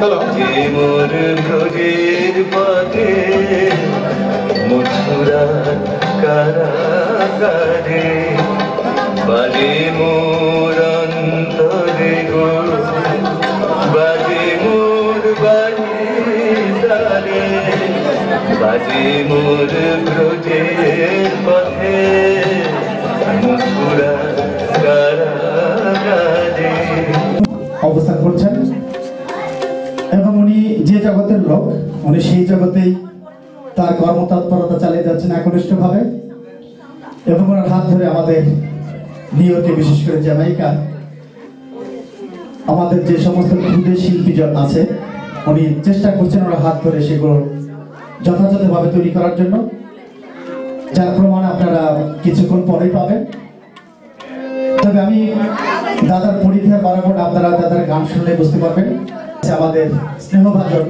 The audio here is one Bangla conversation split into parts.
মোর ব্রজের পথে মথুরা কারাগারে বাজে মোর অন্তরে গো বাজে মোর বাড়ি বাজে মোর ব্রজের পথে মথুরা কারাগারে অবস্থান করছেন এবং উনি যে জগতের লোক উনি সেই জগতেই তার কর্মতৎপরতা চালিয়ে যাচ্ছেন একনিষ্ঠভাবে এবং ওনার হাত ধরে আমাদের নিউ ইয়র্কে বিশেষ করে জ্যামাইকা আমাদের যে সমস্ত ক্ষুদে শিল্পী আছে উনি চেষ্টা করছেন ওনার হাত ধরে সেগুলো যথাযথভাবে তৈরি করার জন্য, যার প্রমাণ আপনারা কিছুক্ষণ পরেই পাবেন। তবে আমি দাদার পরিধেয় বাড়াবো না, আপনারা দাদার গান শুনলে বুঝতে পারবেন। আমাদের স্নেহভাজন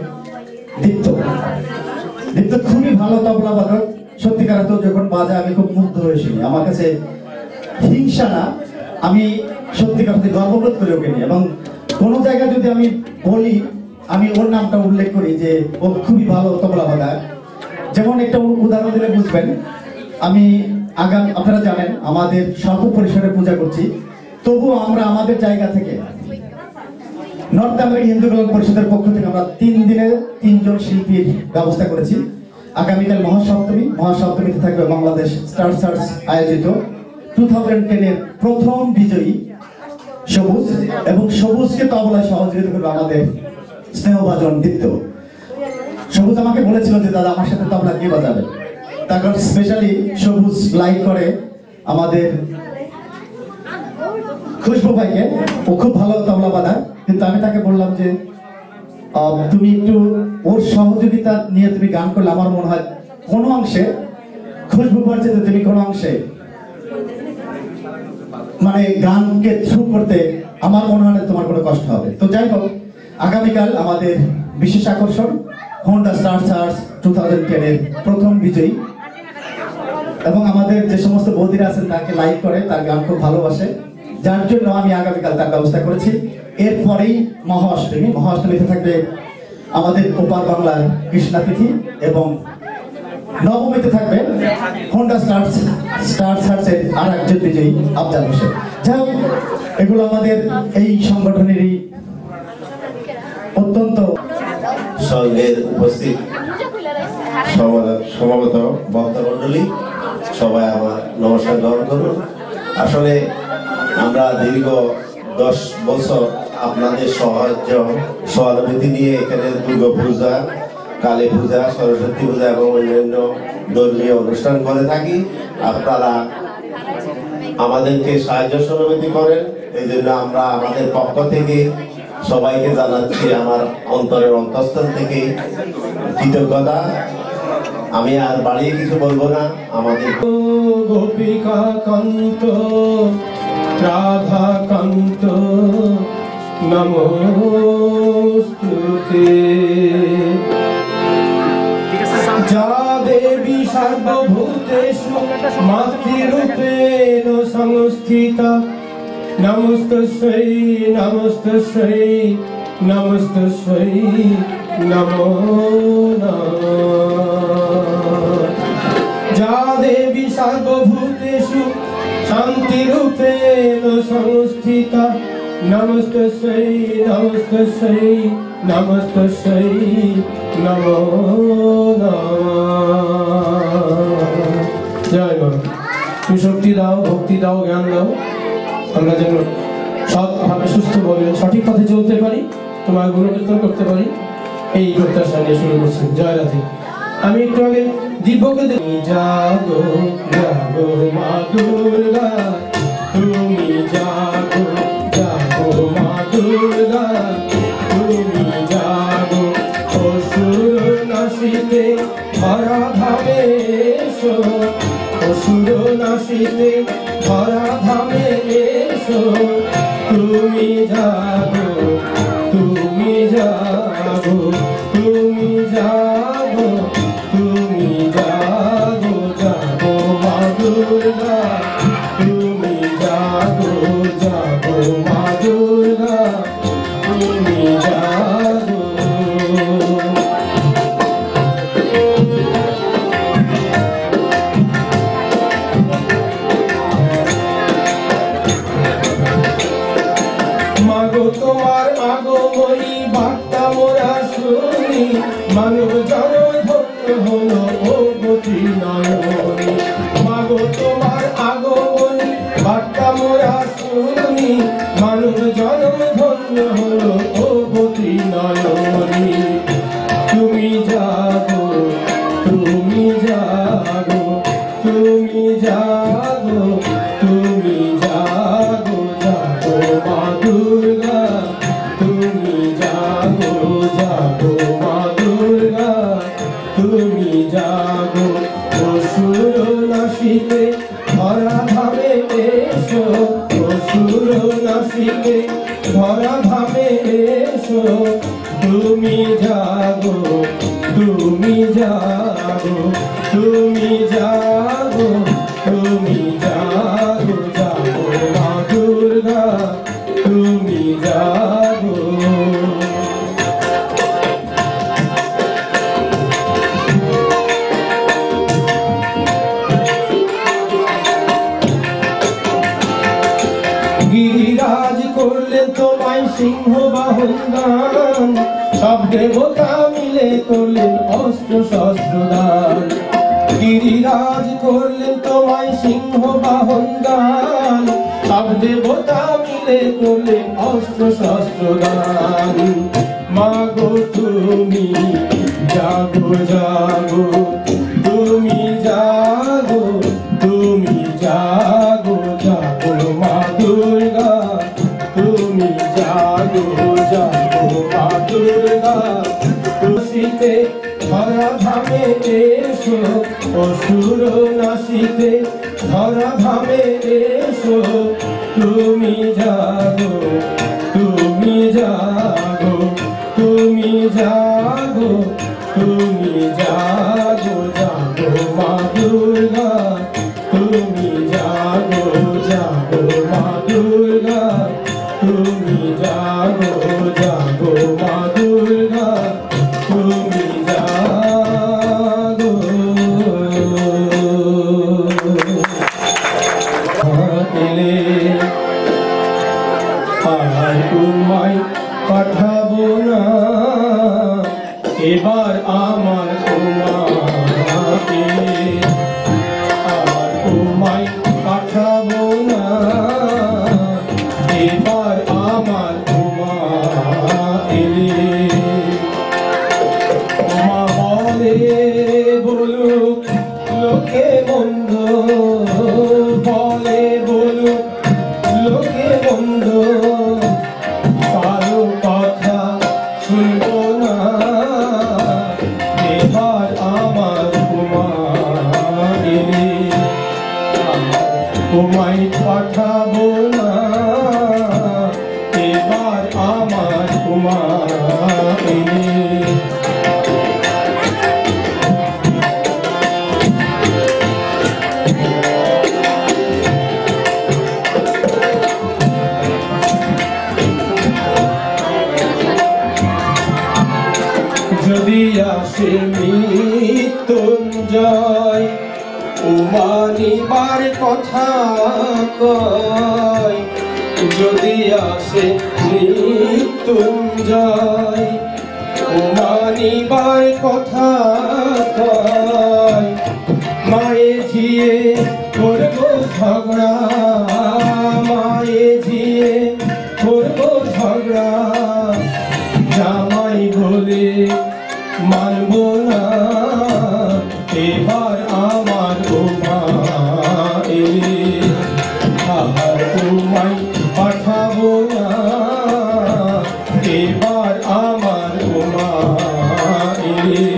দীপ্ত খুবই ভালো তবলা বাদক, সত্যিকার তো যখন বাজে আমি খুব মুগ্ধ হয়ে শুনি। আমার কাছে হিংসা না, আমি সত্যিকার গর্ববোধ করে ওকে নিই এবং কোনো জায়গায় যদি আমি বলি আমি ওর নামটা উল্লেখ করি যে ও খুবই ভালো তবলা বাদক। যেমন একটা উদাহরণ দিলে বুঝবেন, আমি আপনারা জানেন আমাদের স্বল্প পরিসরে পূজা করছি, তবুও আমরা আমাদের জায়গা থেকে নর্থ আমেরিকা হিন্দু কল্যাণ পরিষদের পক্ষ থেকে আমরা 3 দিনে 3 জন শিল্পীর ব্যবস্থা করেছি। আগামীকাল মহাসপ্তমীতে থাকবে বাংলাদেশ স্টার সার্চ আয়োজিত 2010 এর প্রথম বিজয়ী সবুজ, এবং সবুজকে তবলায় সহযোগিতা করবে আমাদের স্নেহভাজন দীপ্ত। সবুজ আমাকে বলেছিল যে দাদা আমার সাথে তবলা কে বাজাবে, তারপর স্পেশালি সবুজ লাইক করে আমাদের খুশবু ভাইকে, ও খুব ভালো তবলা বাজায়, কিন্তু আমি তাকে বললাম যে তুমি একটু ওর সহযোগিতা নিয়ে তুমি গান করলে আমার মনে হয় কোনো অংশে খুশবু পাচ্ছে যে তুমি কোনো অংশে মানে গানকে থ্রু করতে আমার মনে হয় তোমার কোনো কষ্ট হবে। তো যাই হোক, আগামীকাল আমাদের বিশেষ আকর্ষণ হোন্ডা স্টার সার্চ 2010 এর প্রথম বিজয়ী, এবং আমাদের যে সমস্ত বৌদিরা আছেন তাকে লাইক করে, তার গান খুব ভালোবাসে, যার জন্য আমি আগামীকাল তার ব্যবস্থা করেছি। এরপরেই মহাষ্টমীতে থাকবে আমাদের ওপার বাংলার কৃষ্ণা তিথি, এবং নবমীতে থাকবে হোন্ডা স্টার সার্চের আর একজন বিজয়ী আফজাল হোসেন। যাই হোক, এগুলো আমাদের এই সংগঠনেরই অত্যন্ত সঙ্গের উপস্থিত সমাগত ভক্তমণ্ডলী সবাই আমার নমস্কার গ্রহণ করুন। আসলে আমরা দীর্ঘ 10 বছর আপনাদের সহানুভূতি নিয়ে এখানে দুর্গা পূজা, কালী পূজা, সরস্বতী পূজা এবং অন্যান্য ধর্মীয় অনুষ্ঠান করে থাকি। আপনারা আমাদেরকে সাহায্য সহযোগিতা করেন, এই জন্য আমরা আমাদের পক্ষ থেকে সবাইকে জানাচ্ছি আমার অন্তরের অন্তঃস্থল থেকে কৃতজ্ঞতা। আমি আর বাড়িয়ে কিছু বলবো না। আমাদের গোপিকা কান্ত রাধা কান্ত নমস্তুতে, যা দেবী সর্বভূতেষু মাতৃরূপেণ সংস্থিতা, নমস্তস্যৈ নমস্তস্যৈ নমস্তস্যৈ নমো নমঃ। যা দেবী সর্বভূতেষু শান্তিরূপেণ সংস্থিতা, নমস্তস্যৈ নমস্তস্যৈ নমস্তস্যৈ নমো নমঃ। জয় মা, তুমি শক্তি দাও, ভক্তি দাও, জ্ঞান দাও, আমরা যেন সৎভাবে সুস্থভাবে সঠিক পথে চলতে পারি, তোমার গুণকীর্তন করতে পারি, এই প্রত্যাশা নিয়ে শুরু করছি। জয় রাধে। আমি একটু আগে দিব্যকে জাগো জাগো মা দুর্গা, তুমি জাগো জাগো মা দুর্গা, তুমি জাগো অসুর নাশিতে ধরাধামে এসো, অসুর নাশিতে ধরাধামে এসো, তুমি জাগো তুমি জাগো তুমি জাগো তুমি জাগো জাগো মা দুর্গা, তুমি জাগো মাগো তোমার আগমনী বার্তা মোরা শুনি, মানব জনম ধন্য হলো ও গতি নয়নী। মাগো তোমার আগমনী বার্তা মোরা শুনি, মানব জনম ধন্য হলো ও গতি নয়নী। তুমি জাগো, তুমি জাগো, তুমি জাগো, তুমি জাগো, জাগো মা দুর্গা, তুমি জাগো, জাগো মা দুর্গা, তুমি জাগো। অসুর নাসিকে ধরা ধামে এসো, অসুর নাসিকে ধরা ধামে এসো, তুমি জাগো, তুমি জাগো, তুমি জাগো, তুমি জাগো, জাগো মা দুর্গা, তুমি জাগো। গিরিরাজ করলেন তোমায় সিংহ বাহন গান, সব দেবতা মিলে করলেন অস্ত্র শস্ত্র দান। গিরিরাজ করলেন তোমায় সিংহ বাহন গান, সব দেবতা মিলে করলেন অস্ত্র শস্ত্র দান। মাগো তুমি জাগো, জাগো, তুমি জাগো, তুমি জাগো, জাগো মা দুর্গা, তুমি জাগো, জাগো মা দুর্গা। নাসিতে ধরা ধামে এসো, অসুর নাসিতে ধরা ধামে এসো, তুমি জাগো, তুমি জাগো, তুমি জাগো, তুমি জাগো, জাগো মা দুর্গা, তুমি জাগো, জাগো মা দুর্গা, তুমি জাগো, জাগো মা দুর্গা, তুমি জাগো। এলে আর তোমায় পাঠাবো না, এবার আমার তোমাকে আর তোমায় পাঠাবো না, এবার আমার তোমাকে। মা বলে বলুক লোকে মন্দ, বলে বলুক লোকে মন্দ, কারো কথা শুনবো না, এবার আমার তোমাকে। তোমায় পাঠাবো না, এবার আমার তোমাকে। যদি আসে মৃত্যুঞ্জয়, উমানিবার কথা কয়, যদি আসে মৃত্যুঞ্জয়, উমানিবার কথা কয়, মায়ে ঝিয়ে করবো ঝগড়া, মায়ে ঝিয়ে করবো ঝগড়া, জামাই বলে মানবো না, এবার আমার মা এলে আর তোমায় পাঠাবো না, এবার আমার মা এলে।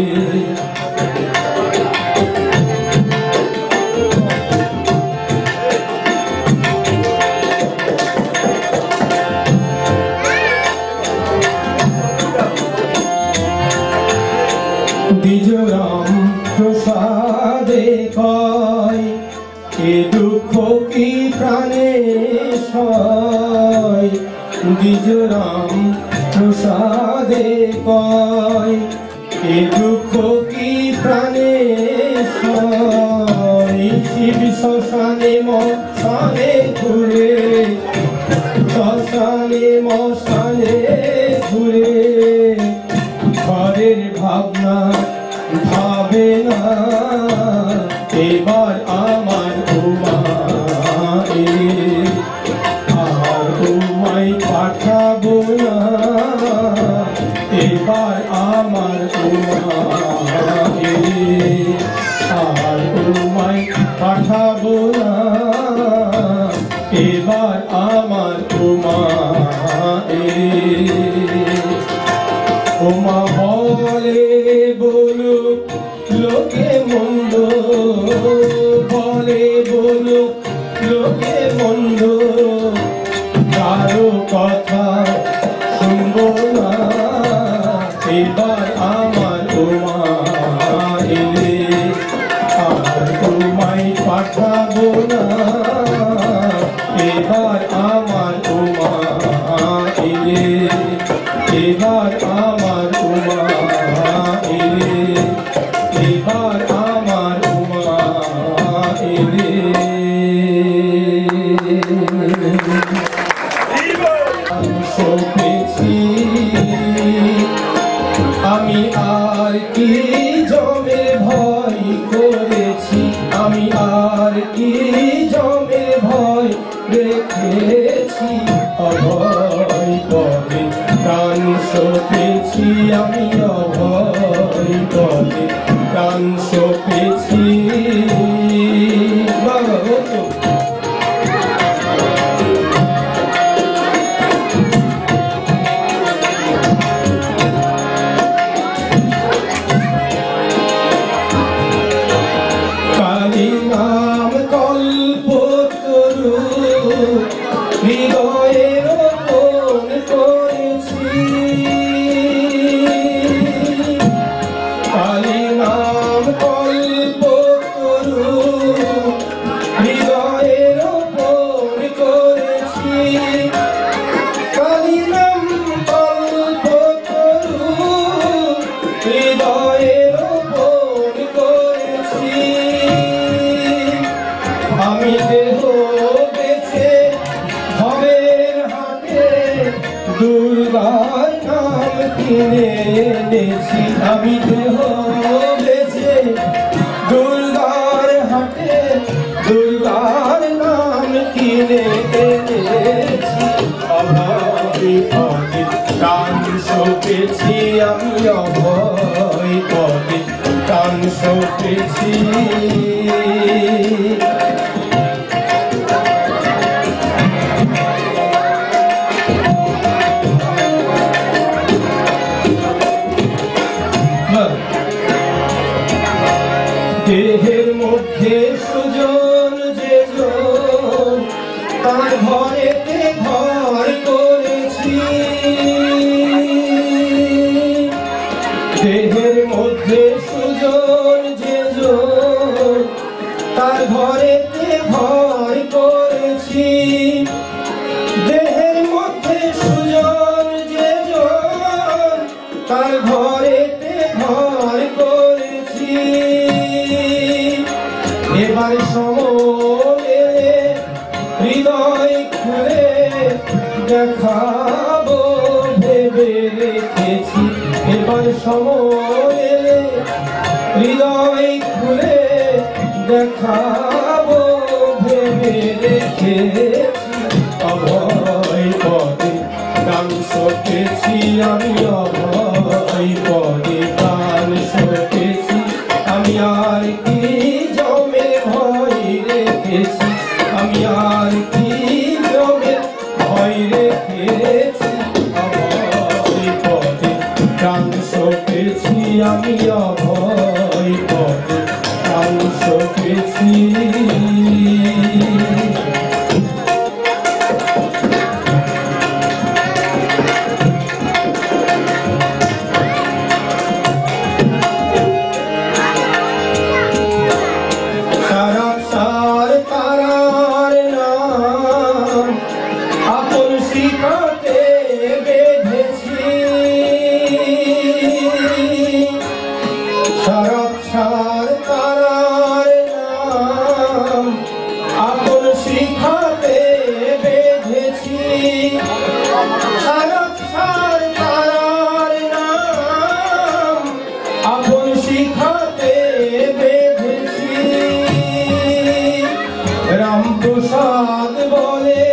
দ্বিজরাম প্রসাদে কয়, এ দুঃখ কি প্রাণে সয়। দ্বিজরাম প্রসাদে কয়, এ দুঃখ কি প্রাণে সয়। শিব শ্মশানে মশানে ঘুরে শ্মশানে মশানে ঘুরে ঘরের ভাবনা ভাবে না এবার আমার উমা আর উমাই পাঠাবো না এবার আমার উমা আর উমাই পাঠাবো না এবার আমার উমা উমা বলে বলুক লোকে মন্দ বলে বলুক লোকে মন্দ কারো কথা শুনবো না এবার আমার উমা আর উমাই পাঠাবো না এবার আমার উমা এবার আমার উমা এবার আমার উমা আমি আর কি জমে ভয় করেছি আমি আর কি জমে ভয় রেখেছি অভয় করে প্রাণ সপেছি আমি অভয় করে প্রাণ সপেছি কালী নাম কল্পতরু হৃদয়ের কোণ করেছি কালী নাম কল্পতরু হৃদয়ের কোণ করেছি কালী নাম কল্পতরু হৃদয়ের কোণ করেছি আমি দেহ বেছে ভবের হাটে দুর্গার নাম কিনে এনেছি আমি দেহ বেছে দুর্গার হাটে দুর্গার নাম কিনে এনেছি অভয় পদে প্রাণ সপেছি আমি অভয় পদে প্রাণ সপেছি দেহের মধ্যে সুজন যেজন তার ঘরেতে ঘর করেছি দেহের মধ্যে সুজন যেজন তার ঘরেতে ঘর করেছি দেহের মধ্যে সুজন যেজন তার ঘরেতে ঘর করেছি এবার সময়ে হৃদয় খুলে দেখাবো ভেবে রেখেছি এবার সময়ে হৃদয় খুলে দেখাবো ভেবে রেখেছি অভয় পদে প্রাণ সপেছি আমি অভয় পদে প্রাণ সপেছি আমি আর কি জমে ভয় রেখেছি আমি আর কি জমে ভয় রেখেছি অভয় পদে প্রাণ সপেছি আমি অভয় পদে প্রাণ সপেছি আপন শিকাতে আপন শিখাতে বেঁধেছি রামপ্রসাদ বলে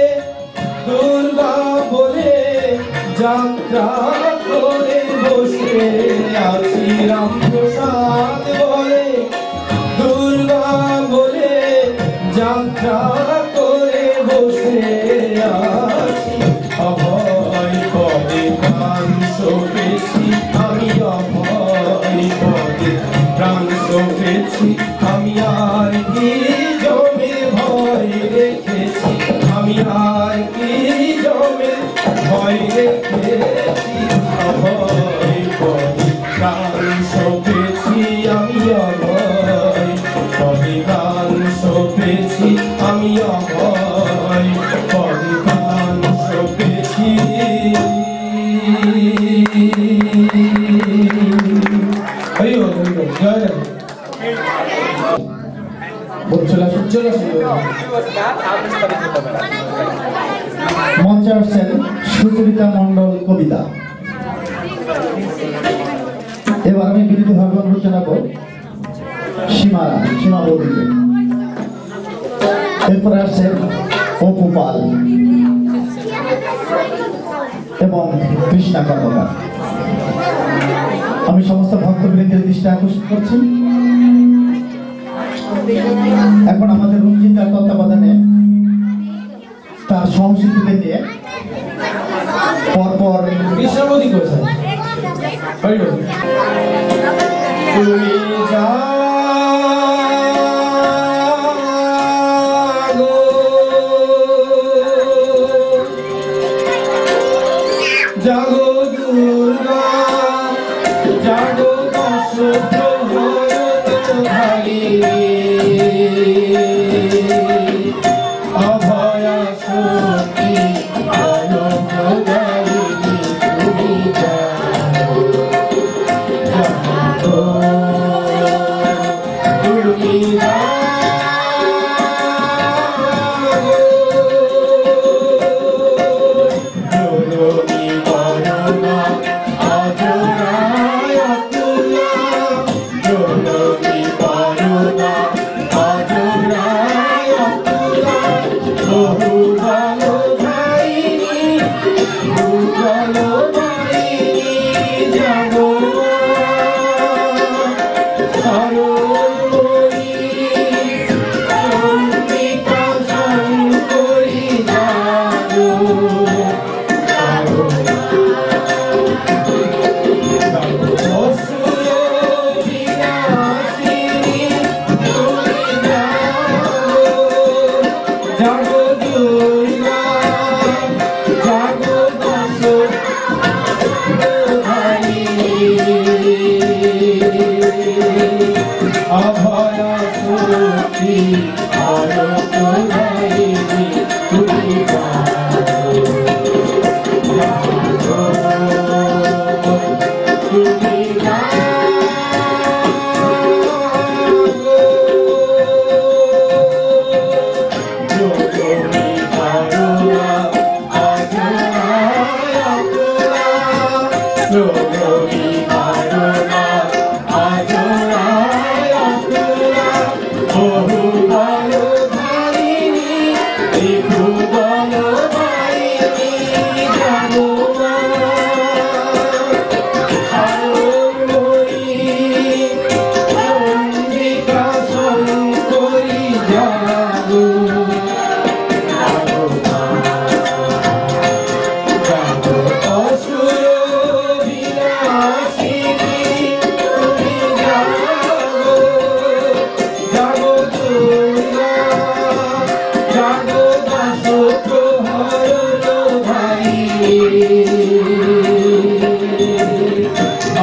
দুর্গা বলে যাত্রা করে বসে আছি রামপ্রসাদ বলে দুর্গা বলে যাত্রা করে বসে আছি অভয় পদে প্রাণ সপেছি আমি অভয় পদে প্রাণ সপেছি আমি আর কি জমে ভয় রেখেছি আমি আর কি জমে ভয় রেখেছি অভয় পদে প্রাণ সপেছি আমি অভয় পদে প্রাণ সপেছি আমি অভয় পদে প্রাণ সপেছি হরি বল জয় রাম চলে আসুন মঞ্চে আসছেন সুচরিতা মণ্ডল কবিতা। এবার আমি বিনীতভাবে অনুরোধ জানাবো সীমা বৌদিকে। এরপরে আসছে অপু পাল এবং কৃষ্ণা কর্মকার। আমি সমস্ত ভক্তবৃন্দের দৃষ্টি আকর্ষণ করছি। এখন আমাদের রঞ্জিতার তত্ত্বাবধানে তার সহশিল্পীদের নিয়ে পরপর কৃষ্ণবতী কোথায় তুমি জাগো দুর্গা জাগো দশ প্রহরধারী অভয়া শক্তি আলোকদায়িনী তুমি জাগো তুমি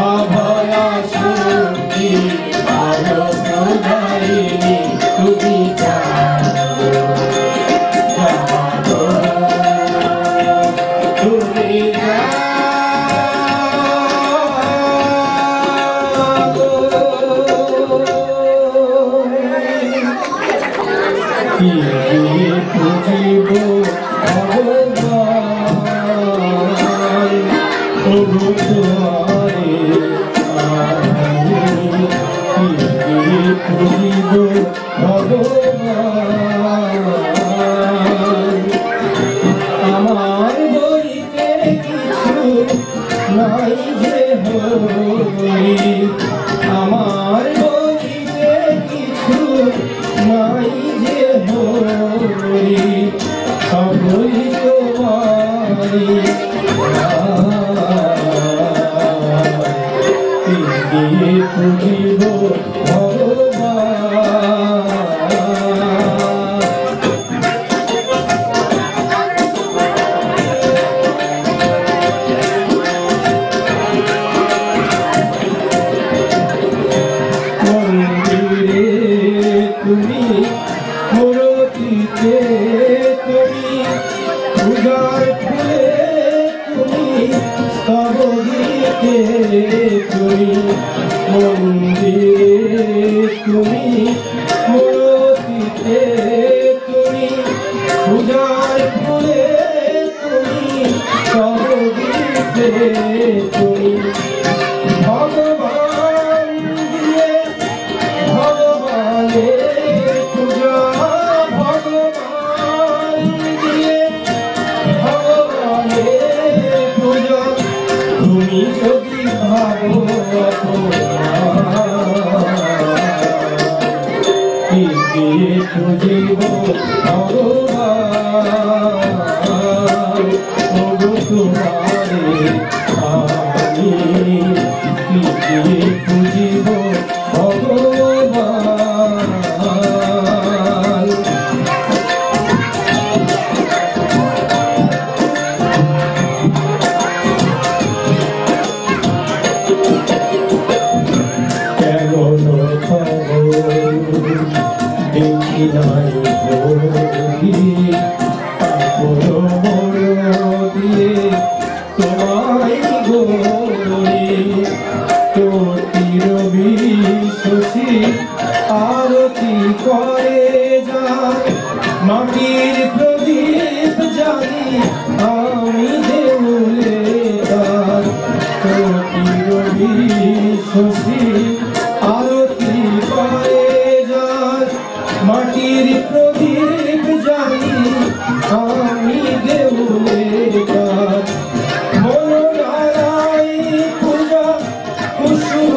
অভয়া শক্তি আলোকদায়িনী তুমি ওগো তোমারে আমি পুজিব ভগবান। আমার বলিতে কিছু নাই যে হই, আমার বলিতে কিছু নাই যে হই, সকলই তোমারি দিয়ে পুজিব ভগবান। মন্দিরে তুমি মূরতিতে তুমি পূজার ফুলে তুমি স্তব গীতে তুমি মন্দিরে তুমি মূরতিতে তুমি পূজার ফুলে তুমি স্তব গীতে তুমি ভগবান দিয়ে ভগবানের পূজা ভগবান দিয়ে ভগবানের পূজা তুমি যদি ভাবো দিয়ে পুজিব ভগবান। ওগো তোমারে আমি দিয়ে পুজিব ভগবান। কেমন খবর দেখি নাই বলি, তারপর মন দিয়ে তোমায় গড়ি, তোর রবি শশী আরতি করে যায়, মাটির প্রদীপ জানি আমি দেউলে তার, তোর রবি শশী আরতি করে যায়, মাটির প্রদীপ জানি আমি দেউলে তার। মনোনারায় পূজা কুসুম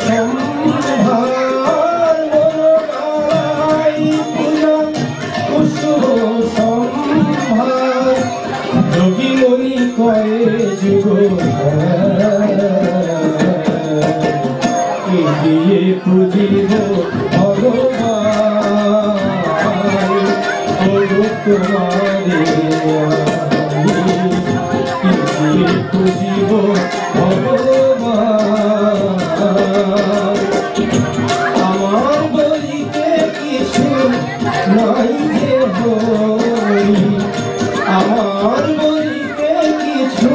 সম্ভার, মনোনারায় পূজা কুসুম সম্ভার, যোগীমণি করে যুগ দিয়ে পুজিব ভগবান। ওগো তোমারে আমি দিয়ে পুজিব ভগবান। আমার বলিতে কিছু নাই যে হই, আমার বলিতে কিছু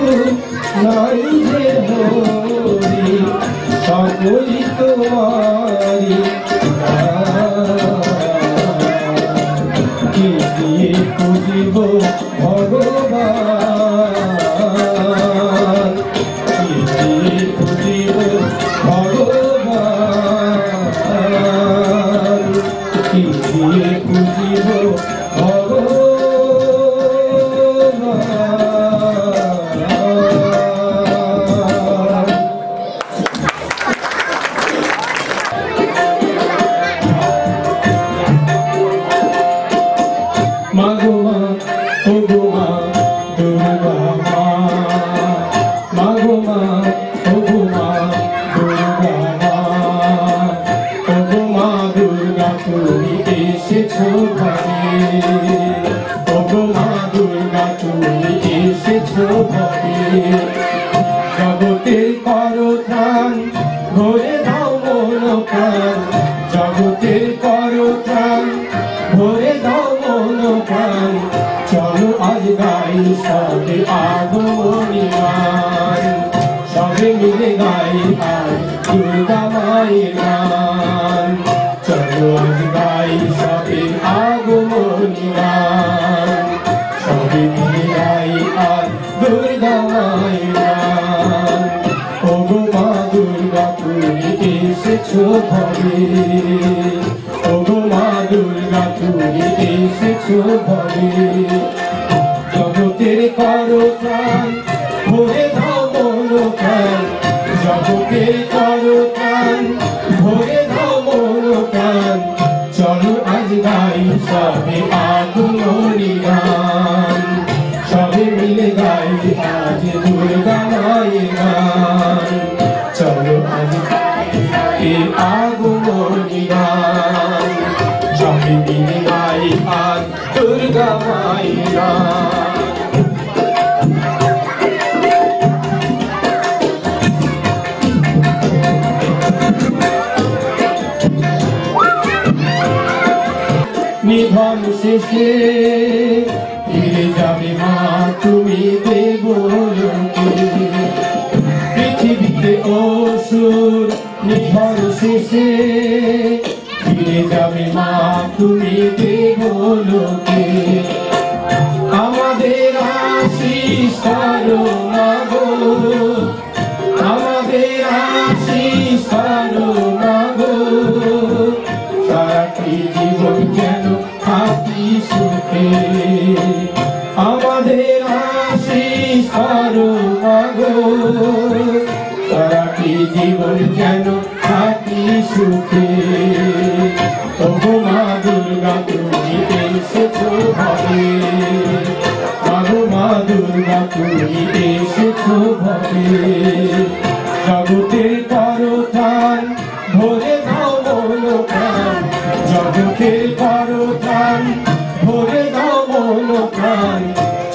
নাই যে হই, সকলই তোমারি দিয়ে পুজিব ভগবান। দিয়ে পুজিব ভগবান। দিয়ে পুজিব ভগবান। মাগো মা ওগো মা দুর্গা মা, মাগো মা ওগো মা দুর্গা মা, ওগো মা দুর্গা তুমি এসেছো ঘরে, ওগো মা দুর্গা তুমি এসেছো ঘরে, জগতের করো ত্রাণ ভরে দাও মন প্রাণ, জগতের করো ত্রাণ ভরে দাও মন প্রাণ, চলো আজ গাই সবে আগমনী গান, সবে মিলে গাই আজ দুর্গা মায়ের গান, চলো আজ গাই সবে আগমনী গান, সবে মিলে গাই আজ দুর্গা মায়ের গান। এসেছো ঘরে, ওগো মা দুর্গা তুমি এসেছো ঘরে। জগতের করো প্রাণ, ভরে দাও মন প্রাণ, জগতের করো প্রাণ, ভরে দাও মন প্রাণ। চলো আজ গাই সবে আগুনের গান, সবে মিলে গাই আজ দুর্গা মায়ের গান। চলো আজ এই আগুনের গান, সবে মিলে গাই আজ দুর্গা মায়ের গান। নিধন শেষে ফিরে যাবে মা তুমি দেবলোকে, পৃথিবীতে অসুর নিধন শেষে ফিরে যাবে মা তুমি দেবলোকে। আমাদের আশীষ করো মাগো, আমাদের আশীষ করো মাগো, সারাটি জীবন যেন থাকি সুখে। আমাদের আশীষ করো মাগো, সারাটি জীবন যেন থাকি সুখে। ওগো মা দুর্গা তুমি এসেছো ঘরে, মাগো মা দুর্গা তুমি এসেছো ঘরে। জগতের করো প্রাণ, ভরে দাও মন প্রাণ, জগতের করো প্রাণ, ভরে দাও মন প্রাণ।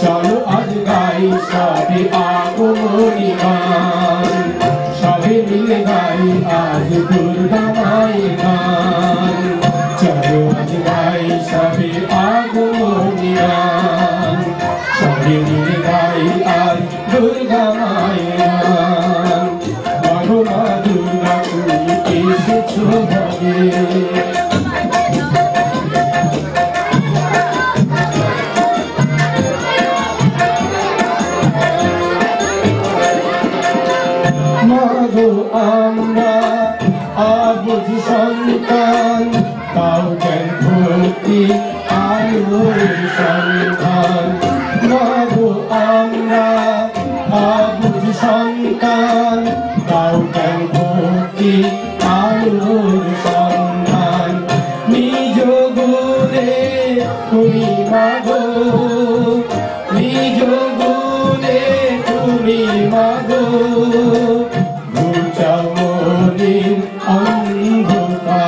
চলো আজ গাই সবে আগমনী গান, সবে মিলে গাই আজ দুর্গা মায়ের গান। চলো আজ গাই সবে আগমনী গান, সবে মিলে গাই আজ দুর্গা মায়ের গান। মাগো মা দুর্গা তুমি এসেছো ঘরে। মাগো আমরা আবুঝ সন্তান, তাও যেন ভক্তি আলোর সন্ধান। মাগো আমরা আবুঝ সন্তান, তাও যেন ভক্তি আলোর সন্ধান। নিজ গুণে তুমি মাগো, নিজ গুণে তুমি মাগো, ঘুচাও মনের অন্ধকার।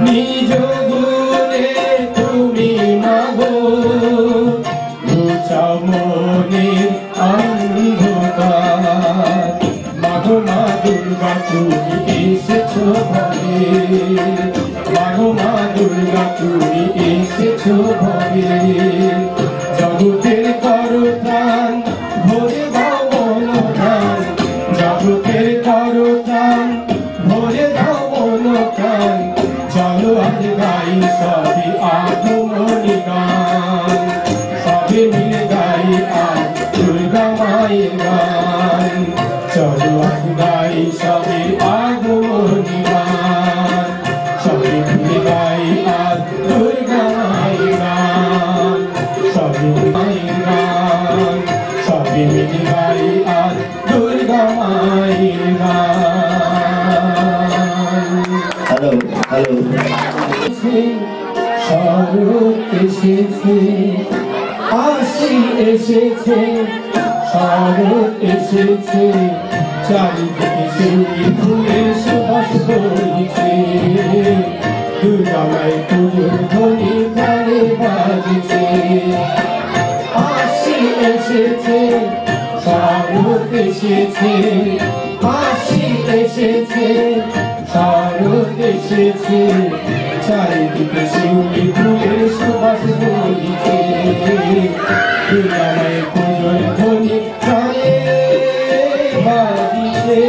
নিজ গুণে তুমি মাগো, ঘুচাও মনের অন্ধকার। মাগো মা দুর্গা তুমি এসেছো ঘরে, মাগো মা দুর্গা তুমি এসেছো ঘরে। জগতের করো প্রাণ, ভরে দাও মন প্রাণ, জগতের করো প্রাণ, ভরে দাও মন প্রাণ। চলো আজ গাই সবে আগমনী গান, সবে মিলে গাই আজ দুর্গা মায়ের গান। চলো আজ গাই সবে আগমনী গান, সবে মিলে গাই আজ দুর্গা মায়ের গান। সবে মায়ের গান, সবে মিলে গাই আজ দুর্গা মায়ের গান। হ্যালো হ্যালো, শরৎ এসেছে, আশি এসেছে, শরৎ এসেছে, চারিদিকে শিউলি ফুলের সুবাস বইছে। দুর্গা মায়ের পুজোর ধ্বনি প্রাণে বাজছে। আশি এসেছে, শরৎ এসেছে, আশি এসেছে, শরৎ এসেছে, চারিদিকে শিউলি ফুলের সুবাস বইছে। দুর্গা মায়ের পুজোর ধ্বনি প্রাণে বাজছে।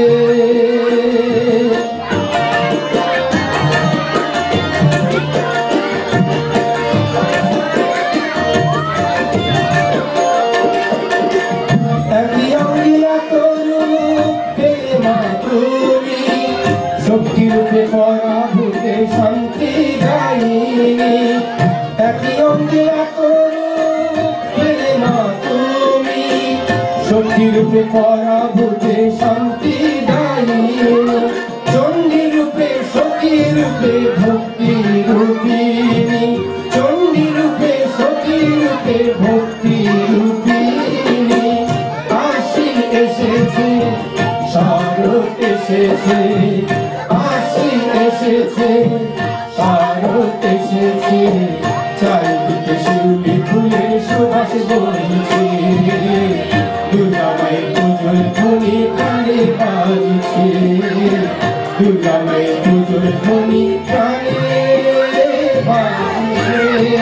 একই অঙ্গিলা তরু পেলে মা তুমি, শক্তি শক্তি রূপে পরাভূতে শান্তি দায়িনী চণ্ডী রূপে সতী রূপে ভক্তি রূপিণী চণ্ডী রূপে সতী রূপে ভক্তি রূপিণী আশ্বিন এসেছে শারদ এসেছে আশ্বিন এসেছে শারদ এসেছে চারিদিকে শিউলি ফুলের সুবাস বইছে দুর্গা মায়ের পুজোর ধ্বনি কানে বাজছে দুর্গা মায়ের পুজোর ধ্বনি কানে বাজছে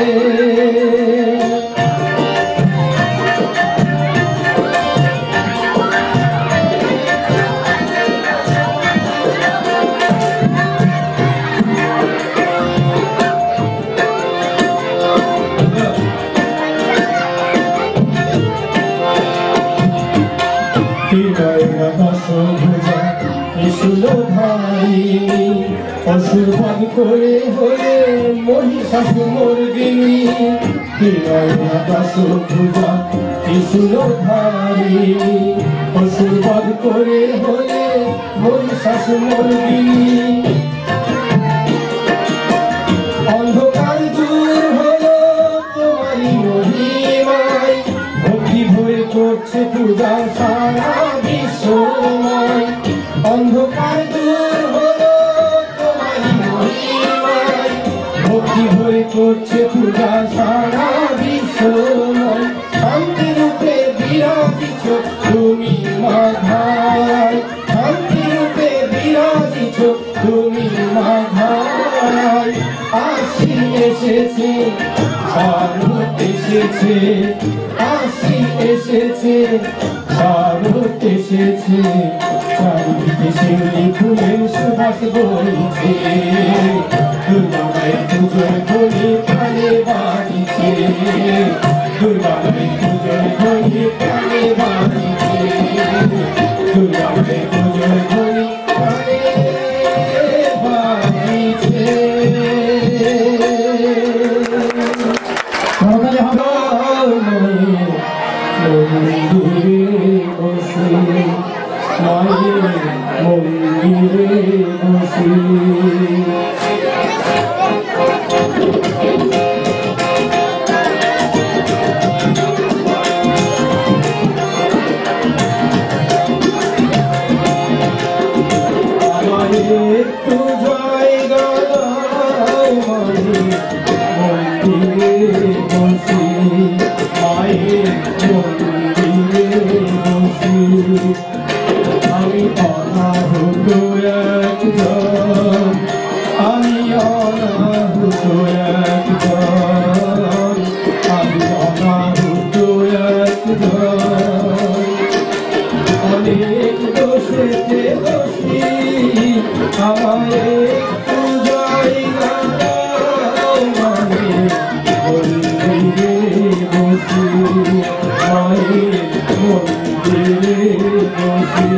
অসুরবাদ করে হলে মহিষাসুর মর্দিনী ভুজা ত্রিশূলধারী অসুরবাদ করে হলে মহিষাসুর মর্দিনী অন্ধকার দূর হলো তোমারই মহিমায় ভক্তি ভরে করছে পূজা সারা বিশ্বময় অন্ধকার দূর হলো তোমারই মহিমায় ভক্তি ভরে করছে পূজা সারা বিশ্বময় শান্তি রূপে বিরাজিছ তুমি মাধায় শান্তি রূপে বিরাজিছ তুমি মাধায় আশ্বিন এসেছে শারদ এসেছে আশ্বিন এসেছে শারদ এসেছে চারিদিকে শিউলি ফুলের সুবাস বইছে দুর্গা মায়ের পুজোর ধ্বনি কানে বাজছে দুর্গা মায়ের পুজোর ধ্বনি কানে বাজছে দুর্গা মায়ের পুজোর ধ্বনি কানে বাজছে মন্দিরে বসে মায়ের মন্দিরে বসে একটু জায়গা মন্দিরে বসে মায়ের মন্দিরে বসে আমি অনাহুত একজন আমি অনাহুত একজন আমি অনাহুত একজন অনেক দোষেতে দোষী আমায় একটু জায়গা মায়ের মন্দিরে বসে মায়ের মন্দিরে বসে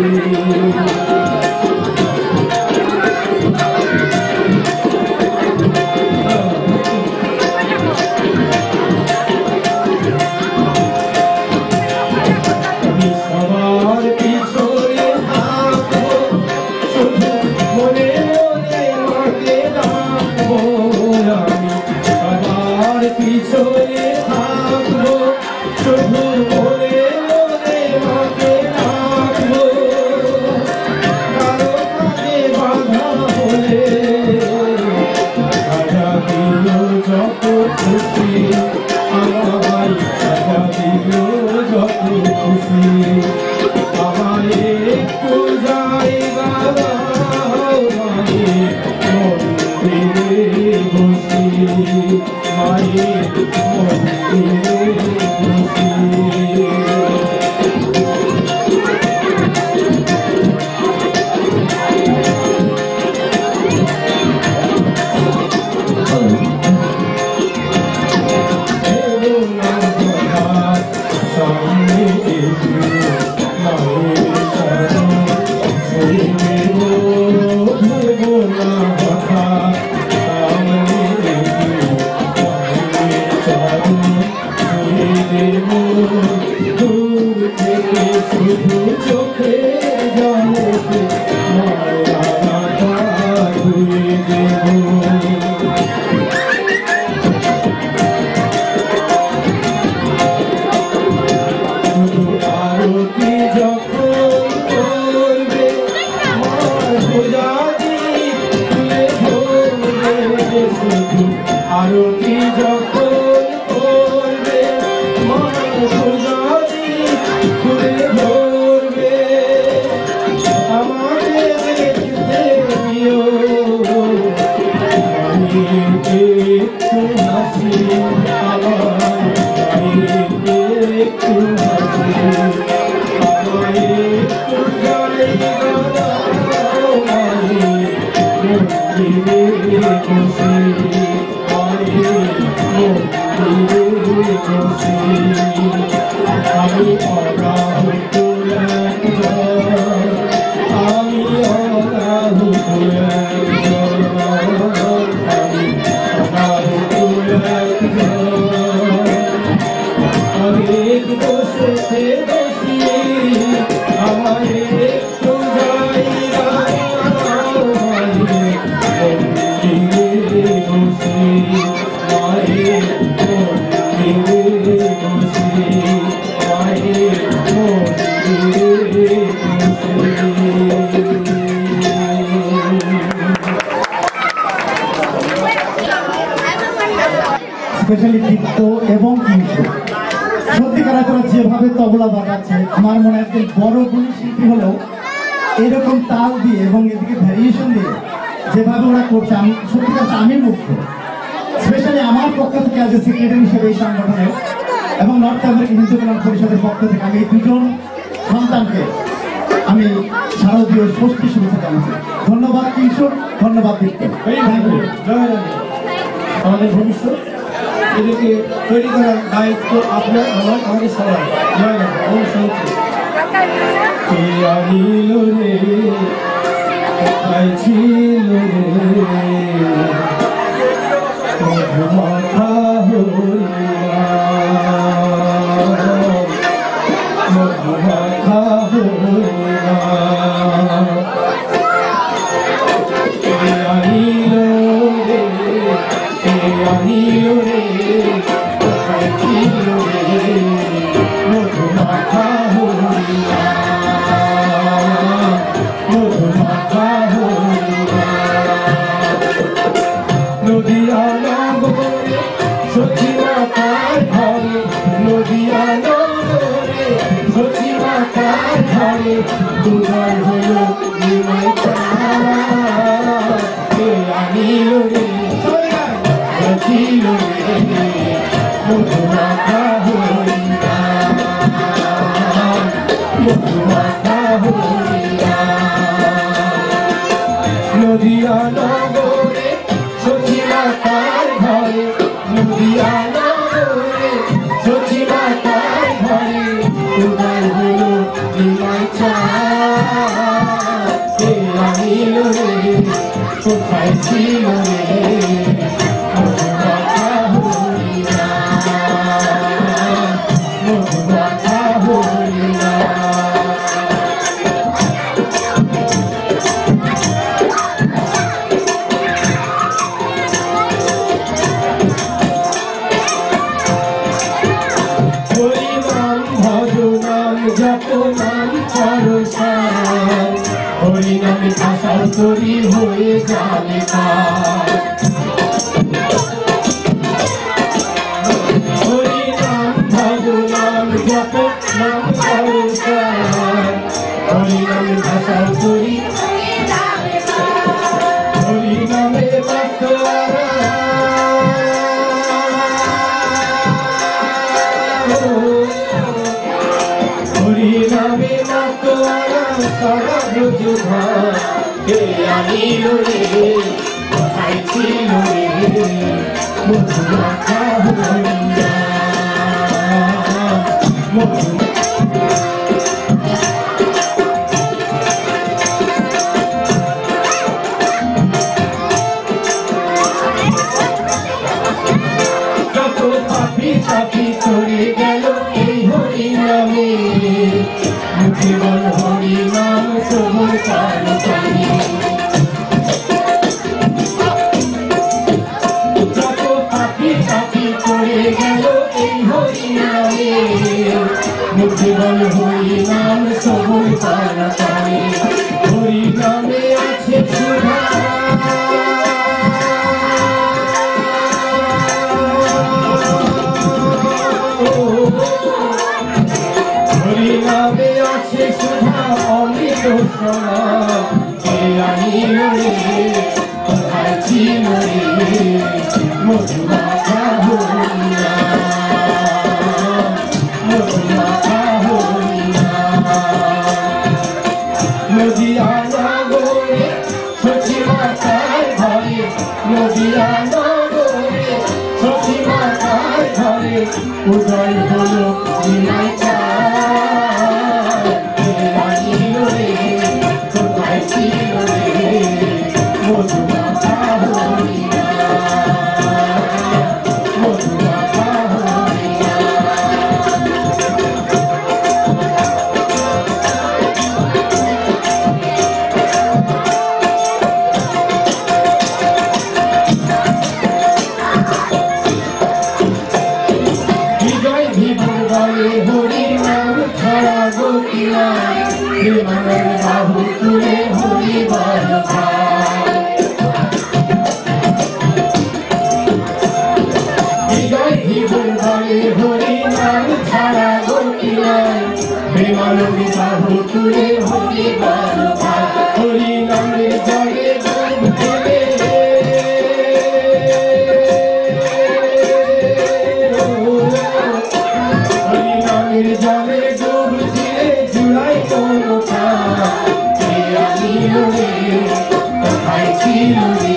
পিছনে থাকবো শুধু মনে মনে মাকে রাখবো কারো কাজে বাধা হলে সাজা দিল যত খুশি আমায় সাজা দিল যত খুশি আমায় একটু জায়গা মায়ের মন্দিরে বসি মায়ের মন্দিরে বসি সামনে মায়ের শুধু চোখে জলেতে মায়াটা ধুয়ে দেব শুধু আরতি যখন করবে মার পূজাদি তুলে ধরবে শুধু আরতি যখন করবে মার পূজাদি তুলে ধরবে আমাকে দেখতে দিও একটু হাসি আমার একটু হাসি আমার একটু জায়গা দাও মন্দিরে বসে মন্দিরে বসে আমি অনাহুত আমি অনাহুত অনেক বসে বসিয়ে আমার একটু জায়গা মন্দিরে বসে মায়ের মন্দিরে বসে মায়ের মন্দিরে স্পেশালি গীত এবং কিশোর সত্যিকার করে যেভাবে তবলা বাজাচ্ছে আমার মনে হয় একজন বড় গুণী শিল্পী হলেও এরকম তাল দিয়ে এবং এদিকে ভ্যারিয়েশন দিয়ে যেভাবে ওরা করছে আমি সত্যিকার আমি মুগ্ধ। স্পেশালি আমার পক্ষ থেকে আজ সেক্রেটারি হিসেবে এই সংগঠনের এবং নর্থ আমেরিকা হিন্দু কল্যাণ পরিষদের পক্ষ থেকে আমি এই দুজন সন্তানকে আমি শারদীয় ষষ্ঠী শুভেচ্ছা জানাচ্ছি। ধন্যবাদ কিশোর, ধন্যবাদ দীপ্ত। আমাদের ভবিষ্যৎ এদেরকে তৈরি করার দায়িত্ব আপনার আমার আমাদের সবাই। জয় রাম অনুষ্ঠান কে আনিল রে কোথায় ছিল রে মধুমাখা হইয়া মধুমাখা হইয়া কে আনিল রে কে আনিল রে কোথায় ছিল রে মধুমাখা হইয়া মধুমাখা হইয়া নদিয়া নগরে সখী মাতার ঘরে নদিয়া নগরে সখী মাতার ঘরে দুবার হলো নিমাই কে আনিল রে ছিল রে মধুমাখা হইয়া মধুমাখা হইয়া নদিয়া নগরে সখী মাতার ঘরে নদিয়া নগরে সখী মাতার ঘরে দুবার হলো নিমাই কে আনিল রে কোথায় ছিল রে মধুমাখা হইয়া মধুমাখা হইয়া হরিনাম ভজনাম জপ নাম করসান হরিনামে ভাষার তরি হয়ে যাবে হরিনাম ভজনাম জপ নাম করসান হরিনামে ভাষার তরি হরিনামে বাতোয়ারা হরিনামে বাতোয়ারা সারা বুঝা কে আনিল রে কোথায় ছিল রে মধুমাখা হইয়া যত পাপি পাপি করে গেল এই হরিনামে জীবন হরি নাম প্রভু কাল কালি যত পাখি পাখি করে গেল এই হরি নামে জীবন হরি নাম প্রভু কাল কালি হরি নামে আছে সুধা হরি নামে আছে সুধা অমৃত সোনা কে আনিল রে কোথায় ছিল রে মধুমাখা হরি নাম মধুমাখা হরি নাম নদিয়া নগরে সখী মাতার ঘরে নদিয়া নগরে সখী মাতার ঘরে উদয় হলো বিনাই হরি নাম ছড়া গোপিয়া বিমানের বাহু তুলে হরি বল হৃদয় জীবন বলে হরি নাম ছড়া গোপিয়া বিমানের বাহু তুলে হরি বল হরি নামের জলে ডুব দিলে জলে ডুব দিয়ে জুড়াই কোনো কে আনিল রে কোথায় ছিল রে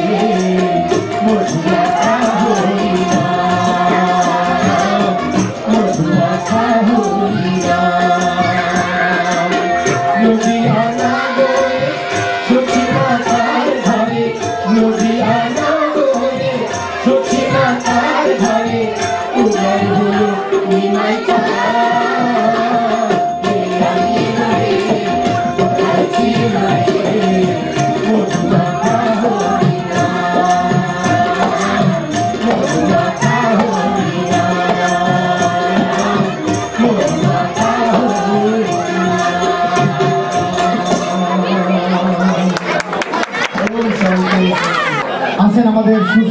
মধুমাখা হরি নাম মধুমাখা হরি নাম নদিয়া নগরে সখী মাতার ঘরে নদিয়া নগরে সখী মাতার ঘরে উদয় হলো নিমাই আছেন আমাদের সুর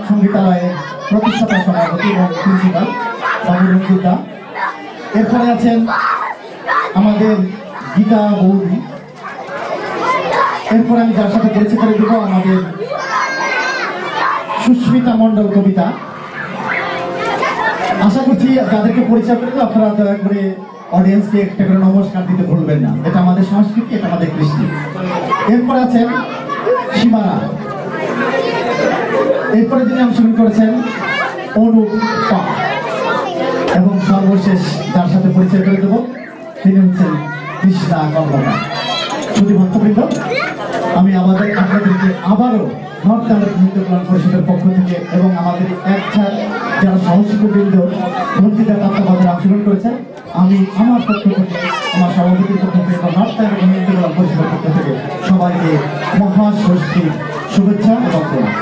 সঙ্গীতালয়ের প্রতিষ্ঠাতা সভাপতি এবং প্রিন্সিপাল বাবু রঞ্জিতা। এরপরে আছেন আমাদের গীতা বৌদি। এরপরে আমি যার সাথে পরিচয় করে দেবো আমাদের সুস্মিতা মণ্ডল কবিতা। আশা করছি যাদেরকে পরিচয় করে দেবো আপনারা দয়া করে অডিয়েন্সকে একটা করে নমস্কার দিতে ভুলবেন না, এটা আমাদের সংস্কৃতি, এটা আমাদের কৃষ্টি। এরপরে আছেন সীমারা। এরপরে যিনি অংশগ্রহণ করেছেন অনুপ পাল। এবং সর্বশেষ যার সাথে পরিচয় করে দেব তিনি হচ্ছেন কৃষ্ণা কর্মকার। শুধু ভক্তবৃন্দ, আমি আপনাদেরকে আবারও নর্থ আমেরিকা হিন্দু কল্যাণ পরিষদের পক্ষ থেকে এবং আমাদের যারা সহশিক্ষকবৃন্দ রঞ্জিতা তত্ত্বাবধানে অংশগ্রহণ করেছেন, আমি আমার পক্ষ থেকে, আমার সভাপতির পক্ষ থেকে এবং নর্থ আমেরিকা হিন্দু কল্যাণ পরিষদের পক্ষ থেকে সবাইকে মহাষষ্ঠীর শুভেচ্ছা এবং প্রণাম।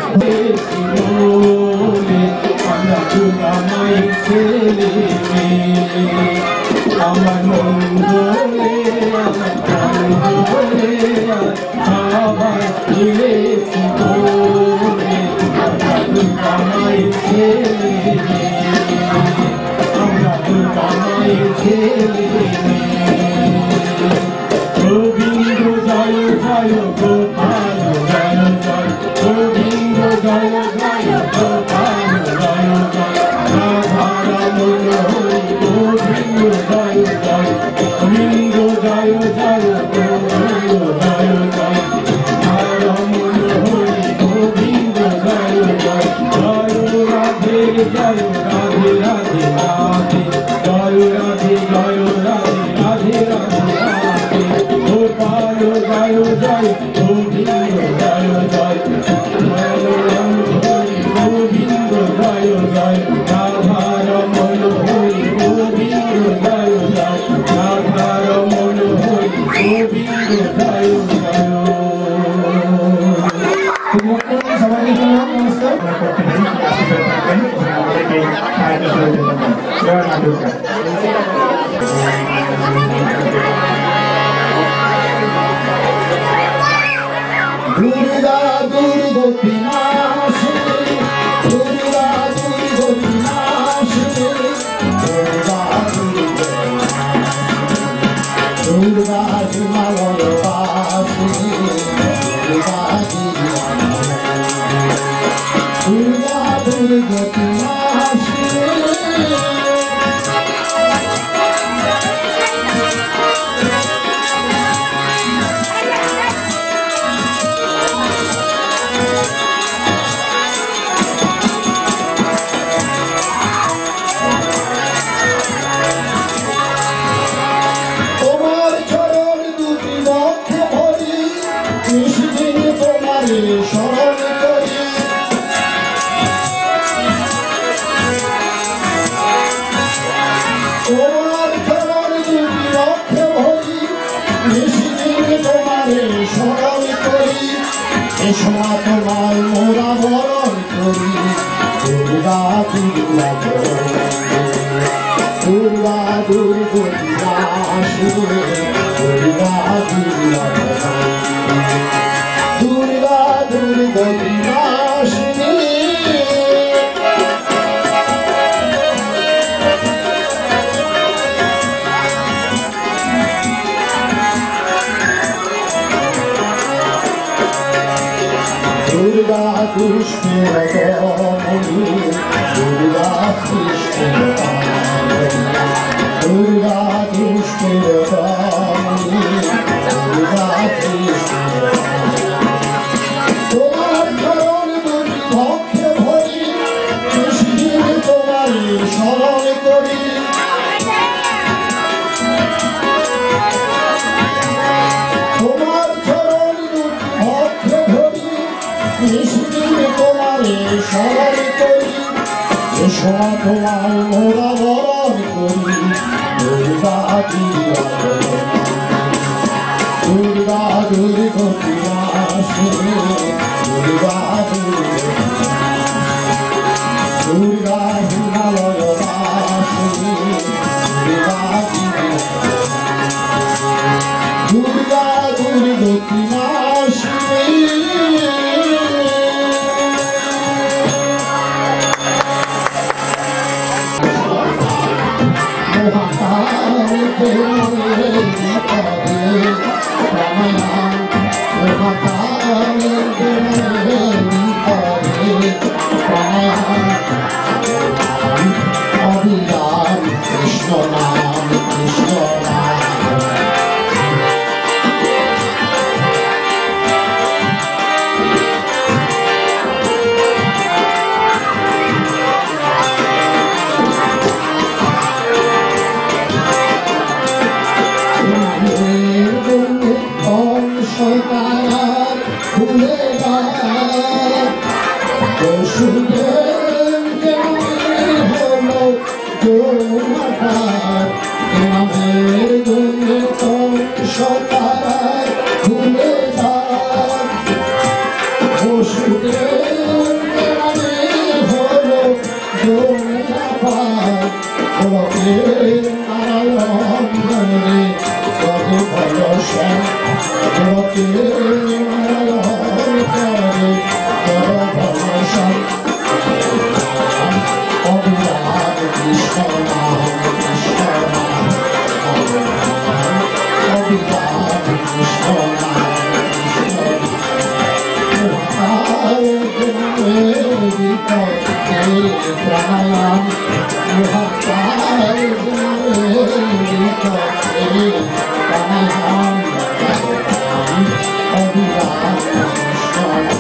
আমার মঙ্গলে আমার দিয়েছি বলে কামাই ছেলে আমরা তো কামাই ছেলে গোবিন্দ জয় জয় গোপাল জয় জয় গোবিন্দ জয় জয় গোপাল জয় জয় রাধারমণ হরি গোবিন্দ জয় জয় গোবিন্দ জয় জয় গোবিন্দ জয় জয় রাধারমণ হরি গোবিন্দ জয় জয় জয় রাধে জয় রাধে রাধে রাধে জয় রাধে জয় রাধে রাধে রাধে রাধে গোপাল জয় জয় গোবিন্দ জয় জয় গোবিন্দ জয় জয় রাধারমণ হরি গোবিন্দ জয় জয় রাধারমণ হরি দুর্গতিনাশিনী দুর্গা দুর্গতিনাশিনী দুর্গা দুর্গা হিমালয় বাসিনী দুর্গা দুর্গা দুর্গতিনাশিনী স্মরণ করি তোমার চরণ দুটি লক্ষ্যে ভরি নিশিদিন তোমারে স্মরণ করি এ সময় তোমায় মোরা বরণ করি দুর্গা দুর্গা দুর্গা দুর্গতিনাশিনী দুর্গা দুর্গা দুর্গা দুর্গতিনাশিনী দুর্গা দুষ্টের দমনী দুর্গা সৃষ্টির দুর্গা দুষ্টের দমনী দুর্গা সৃষ্টির তোমার চরণ দুটি ভক্তে ভরি নিশিদিন তোমার স্মরণ করি তোমার চরণ দুটি ভক্তে ভরি নিশিদিন তোমার স্মরণ করি এ সময় তোমায় মোরা বরণ করি দুর্গা দুর্গা দুর্গতিনাশিনী দুর্গা দুর্গা হিমালয় বাসিনী দুর্গা দুর্গতিনাশিনী অবিরাম কৃষ্ণ নাম কৃষ্ণ নাম অংশকার ভুলে হলো জোমাকার নামের গুণে অংশকার ভুলে বসুদেব হলো জোমাকার নারায়ণ মনে কত ভালো শ্যাম নারায়ণ করে বড় ভালো শ্যাম অবিরাম কৃষ্ণ নাম কৃষ্ণ নাম অবিরাম কৃষ্ণ নাম প্রাণায়াম প্রাণায়াম অবিরাম কৃষ্ণ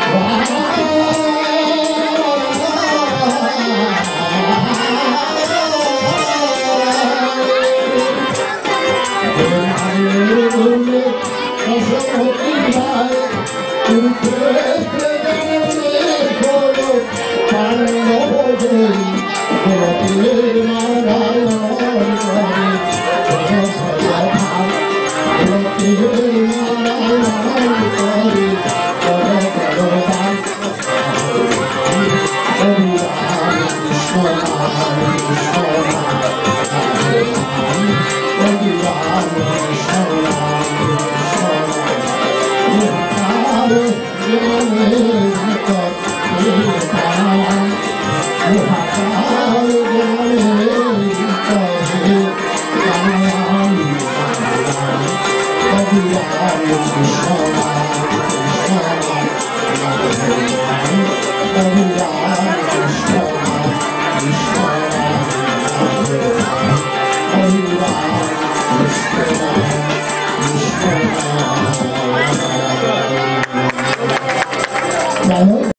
Bye. Hello.